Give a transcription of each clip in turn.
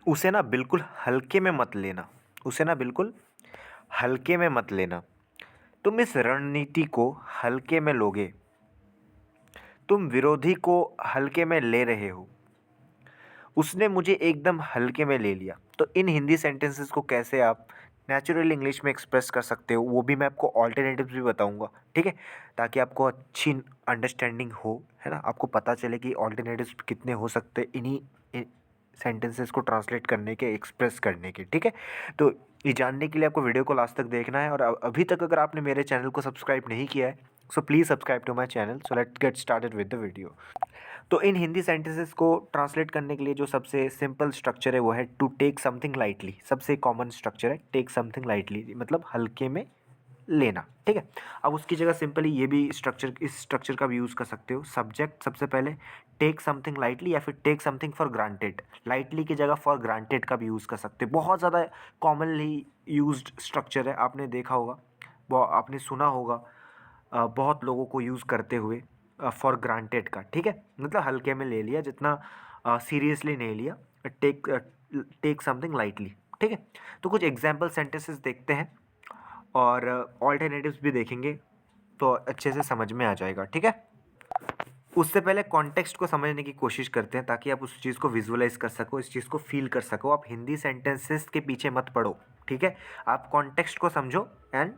उसे ना बिल्कुल हल्के में मत लेना, उसे ना बिल्कुल हल्के में मत लेना। तुम इस रणनीति को हल्के में लोगे, तुम विरोधी को हल्के में ले रहे हो। उसने मुझे एकदम हल्के में ले लिया। तो इन हिंदी सेंटेंसेस को कैसे आप नेचुरल इंग्लिश में एक्सप्रेस कर सकते हो, वो भी मैं आपको ऑल्टरनेटिव्स भी बताऊंगा, ठीक है, ताकि आपको अच्छी अंडरस्टैंडिंग हो, है ना, आपको पता चले कि ऑल्टरनेटिव्स कितने हो सकते हैं इन्हीं सेंटेंसेस को ट्रांसलेट करने के, एक्सप्रेस करने के, ठीक है। तो ये जानने के लिए आपको वीडियो को लास्ट तक देखना है, और अभी तक अगर आपने मेरे चैनल को सब्सक्राइब नहीं किया है, so please subscribe to my channel. So let's get started with the video. तो इन हिंदी सेंटेंसेस को ट्रांसलेट करने के लिए जो सबसे सिंपल स्ट्रक्चर है वो है टू टेक समथिंग लाइटली। सबसे कॉमन स्ट्रक्चर है टेक समथिंग लाइटली, मतलब हल्के में लेना, ठीक है। अब उसकी जगह सिंपली ये भी स्ट्रक्चर, इस स्ट्रक्चर का भी यूज़ कर सकते हो। सब्जेक्ट सबसे पहले टेक समथिंग लाइटली, या फिर take something for granted. Lightly की जगह फॉर ग्रांटेड का भी यूज़ कर सकते हो। बहुत ज़्यादा कॉमनली यूज्ड स्ट्रक्चर है, आपने देखा होगा, आपने सुना होगा बहुत लोगों को यूज़ करते हुए, फॉर ग्रांटेड का, ठीक है, मतलब हल्के में ले लिया, जितना सीरियसली नहीं लिया। टेक टेक समथिंग लाइटली, ठीक है। तो कुछ एग्जाम्पल सेंटेंसेस देखते हैं और ऑल्टरनेटिव्स भी देखेंगे, तो अच्छे से समझ में आ जाएगा, ठीक है। उससे पहले कॉन्टेक्स्ट को समझने की कोशिश करते हैं, ताकि आप उस चीज़ को विजुअलाइज कर सको, इस चीज़ को फील कर सको। आप हिंदी सेंटेंसेस के पीछे मत पड़ो, ठीक है, आप कॉन्टेक्स्ट को समझो एंड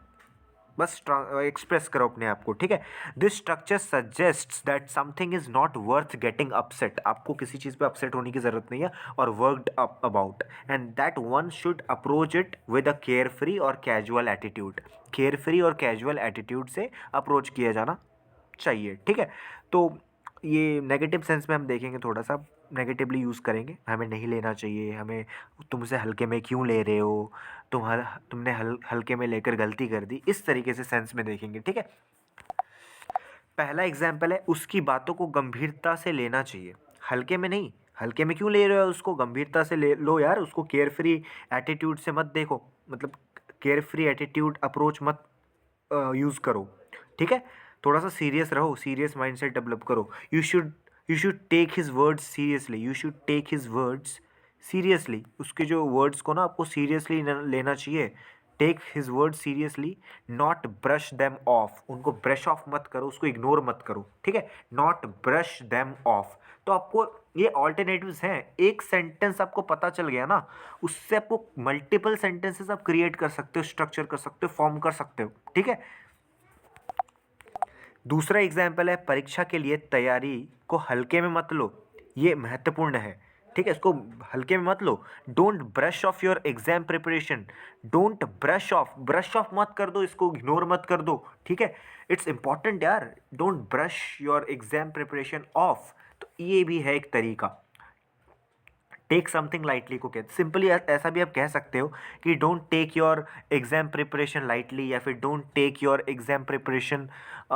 बस एक्सप्रेस करो अपने आप को, ठीक है। This structure suggests that something is not worth getting upset. आपको किसी चीज़ पे अपसेट होने की ज़रूरत नहीं है, और worked up about, and that one should approach it with a care free और कैजुअल एटीट्यूड। केयर फ्री और कैजुअल एटीट्यूड से अप्रोच किया जाना चाहिए, ठीक है। तो ये नेगेटिव सेंस में हम देखेंगे, थोड़ा सा नेगेटिवली यूज़ करेंगे, हमें नहीं लेना चाहिए, हमें, तुम उसे हल्के में क्यों ले रहे हो, तुमने हल्के में लेकर गलती कर दी, इस तरीके से सेंस में देखेंगे, ठीक है। पहला एग्जाम्पल है, उसकी बातों को गंभीरता से लेना चाहिए। हल्के में नहीं, हल्के में क्यों ले रहे हो, उसको गंभीरता से ले लो यार, उसको केयर फ्री एटीट्यूड से मत देखो, मतलब केयर फ्री एटीट्यूड अप्रोच मत यूज़ करो, ठीक है। थोड़ा सा सीरियस रहो, सीरियस माइंडसेट डेवलप करो। You should take his words seriously, you should take his words seriously. उसके जो वर्ड्स को ना आपको सीरियसली लेना चाहिए। Take his word seriously, not brush them off. उनको ब्रश ऑफ मत करो, उसको इग्नोर मत करो, ठीक है, नॉट ब्रश देम ऑफ। तो आपको ये ऑल्टरनेटिव्स हैं। एक सेंटेंस आपको पता चल गया ना, उससे आपको मल्टीपल सेंटेंसेस आप क्रिएट कर सकते हो, स्ट्रक्चर कर सकते हो, फॉर्म कर सकते हो, ठीक है। दूसरा एग्जाम्पल है, परीक्षा के लिए तैयारी को हल्के में मत लो। ये महत्वपूर्ण है, ठीक है, इसको हल्के में मत लो। Don't brush off your exam preparation. Don't brush off मत कर दो, इसको इग्नोर मत कर दो, ठीक है। इट्स इंपॉर्टेंट यार, don't brush your exam preparation of. तो ये भी है एक तरीका। टेक समथिंग लाइटली को कहते, सिंपली ऐसा भी आप कह सकते हो कि don't take your exam preparation lightly, या फिर don't take your exam preparation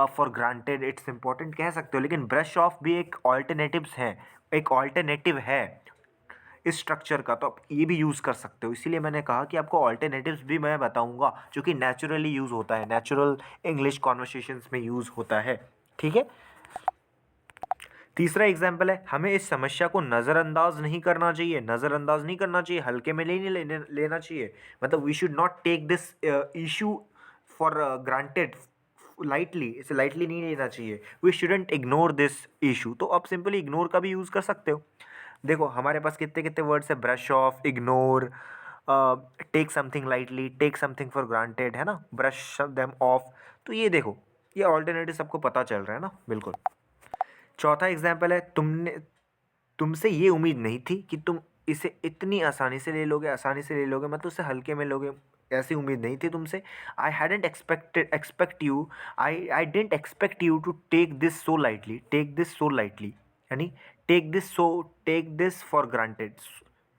for granted, it's important कह सकते हो। लेकिन ब्रश ऑफ भी एक ऑल्टरनेटिव्स है, एक ऑल्टरनेटिव है इस स्ट्रक्चर का, तो आप ये भी यूज़ कर सकते हो। इसीलिए मैंने कहा कि आपको ऑल्टरनेटिव्स भी मैं बताऊंगा, जो कि नेचुरली यूज़ होता है, नेचुरल इंग्लिश कॉन्वर्सेशंस में यूज़ होता है, ठीक है। तीसरा एग्जाम्पल है, हमें इस समस्या को नज़रअंदाज नहीं करना चाहिए। नज़रअंदाज नहीं करना चाहिए, हल्के में नहीं लेना चाहिए, मतलब we should not take this issue for granted lightly, इसे लाइटली नहीं लेना चाहिए। We shouldn't ignore this issue. तो आप सिंपली इग्नोर का भी यूज़ कर सकते हो। देखो हमारे पास कितने कितने वर्ड्स है, brush off, ignore, take something lightly, take something for granted, है ना, ब्रश देम ऑफ। तो ये देखो, ये ऑल्टरनेटिव सबको पता चल रहा है ना, बिल्कुल। चौथा एग्जाम्पल है, तुमसे ये उम्मीद नहीं थी कि तुम इसे इतनी आसानी से ले लोगे, आसानी से ले लोगे, मतलब उसे हल्के में लोगे, ऐसी उम्मीद नहीं थी तुमसे। I hadn't expect you, I didn't expect you to take this so lightly, take this so lightly, यानी टेक दिस फॉर ग्रांटेड,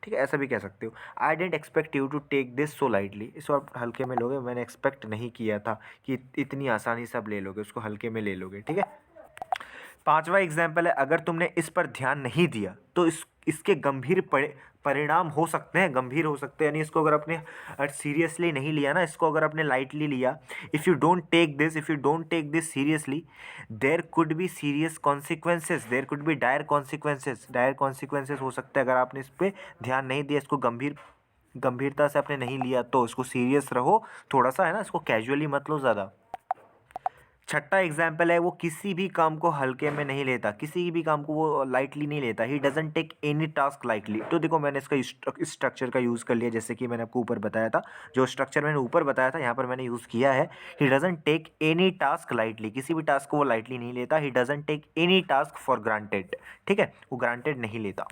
ठीक है, ऐसा भी कह सकते हो। I didn't expect you to take this so lightly, इसको आप हल्के में लोगे, मैंने एक्सपेक्ट नहीं किया था कि इतनी आसानी से आप ले लोगे, उसको हल्के में ले लोगे, ठीक है। पांचवा एग्जाम्पल है, अगर तुमने इस पर ध्यान नहीं दिया तो इसके गंभीर परिणाम हो सकते हैं, गंभीर हो सकते हैं। यानी इसको अगर आपने सीरियसली नहीं लिया ना, इसको अगर आपने लाइटली लिया, if you don't take this seriously, there could be serious consequences, there could be dire consequences हो सकते हैं अगर आपने इस पर ध्यान नहीं दिया, इसको गंभीरता से आपने नहीं लिया तो। इसको सीरियस रहो थोड़ा सा, है ना, इसको कैजुअली मत लो ज़्यादा। छठा एग्जाम्पल है, वो किसी भी काम को हल्के में नहीं लेता, किसी भी काम को वो लाइटली नहीं लेता। He doesn't take any task lightly. तो देखो मैंने इसका स्ट्रक्चर का यूज़ कर लिया, जैसे कि मैंने आपको ऊपर बताया था, जो स्ट्रक्चर मैंने ऊपर बताया था यहाँ पर मैंने यूज़ किया है। He doesn't take any task lightly, किसी भी टास्क को वो लाइटली नहीं लेता। He doesn't take any task for granted, ठीक है, वो ग्रांटेड नहीं लेता।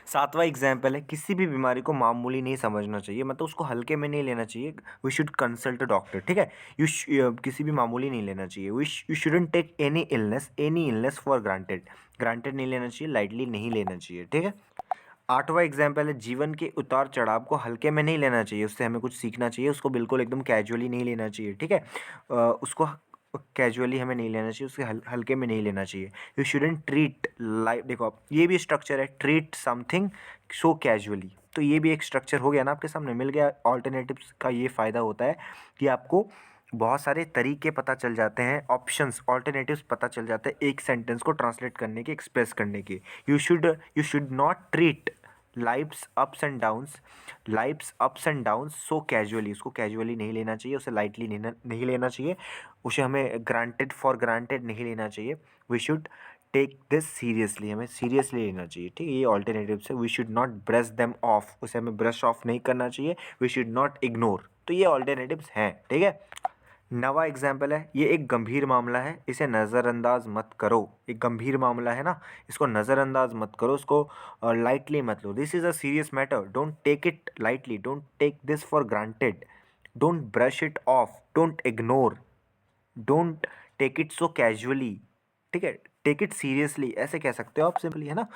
सातवां एग्जाम्पल है, किसी भी बीमारी को मामूली नहीं समझना चाहिए, मतलब उसको हल्के में नहीं लेना चाहिए। We should consult a doctor, ठीक है। किसी भी मामूली नहीं लेना चाहिए। You shouldn't take any illness for granted, granted नहीं लेना चाहिए, लाइटली नहीं लेना चाहिए, ठीक है। आठवां एग्जाम्पल है, जीवन के उतार चढ़ाव को हल्के में नहीं लेना चाहिए, उससे हमें कुछ सीखना चाहिए, उसको बिल्कुल एकदम कैजुअली नहीं लेना चाहिए, ठीक है। उसको कैजुअली हमें नहीं लेना चाहिए, उसके हल्के में नहीं लेना चाहिए। यू शुडंट ट्रीट लाइफ, देखो आप ये भी स्ट्रक्चर है, ट्रीट समथिंग सो कैजुअली, तो ये भी एक स्ट्रक्चर हो गया ना, आपके सामने मिल गया। ऑल्टरनेटिव्स का ये फ़ायदा होता है कि आपको बहुत सारे तरीके पता चल जाते हैं, ऑप्शंस, ऑल्टरनेटिव्स पता चल जाते हैं एक सेंटेंस को ट्रांसलेट करने के, एक्सप्रेस करने के। You should not treat life's ups and downs so casually, उसको कैजुअली नहीं लेना चाहिए, उसे लाइटली नहीं लेना चाहिए, उसे हमें ग्रांटेड नहीं लेना चाहिए। We should take this seriously, हमें सीरियसली लेना चाहिए, ठीक है। ये ऑल्टरनेटिव्स है। We should not brush them off, उसे हमें ब्रश ऑफ नहीं करना चाहिए। वी शुड नॉट इग्नोर, तो ये ऑल्टरनेटिव्स हैं, ठीक है। नवा एग्जाम्पल है, ये एक गंभीर मामला है, इसे नज़रअंदाज मत करो। एक गंभीर मामला है ना, इसको नज़रअंदाज मत करो, इसको लाइटली मत लो। This is a serious matter, don't take it lightly, don't take this for granted, don't brush it off, don't ignore, don't take it so casually, ठीक है। टेक इट सीरियसली ऐसे कह सकते हो आप सिंपली, है ना।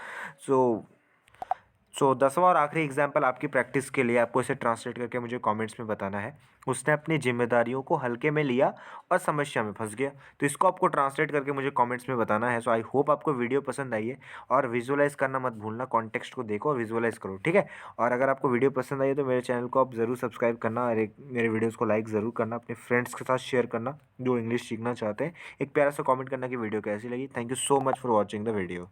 सो 10वां और आखिरी एग्जाम्पल आपकी प्रैक्टिस के लिए, आपको इसे ट्रांसलेट करके मुझे कमेंट्स में बताना है। उसने अपनी जिम्मेदारियों को हल्के में लिया और समस्या में फंस गया। तो इसको आपको ट्रांसलेट करके मुझे कमेंट्स में बताना है। सो आई होप आपको वीडियो पसंद आई है, और विजुअलाइज करना मत भूलना, कॉन्टेक्स्ट को देखो और विजुअलाइज करो, ठीक है। और अगर आपको वीडियो पसंद आई है तो मेरे चैनल को आप ज़रूर सब्सक्राइब करना, और मेरे वीडियोज़ को लाइक ज़रूर करना, अपने फ्रेंड्स के साथ शेयर करना जो इंग्लिश सीखना चाहते हैं। एक प्यारा सा कॉमेंट करना कि वीडियो कैसी लगी। Thank you so much for watching the video.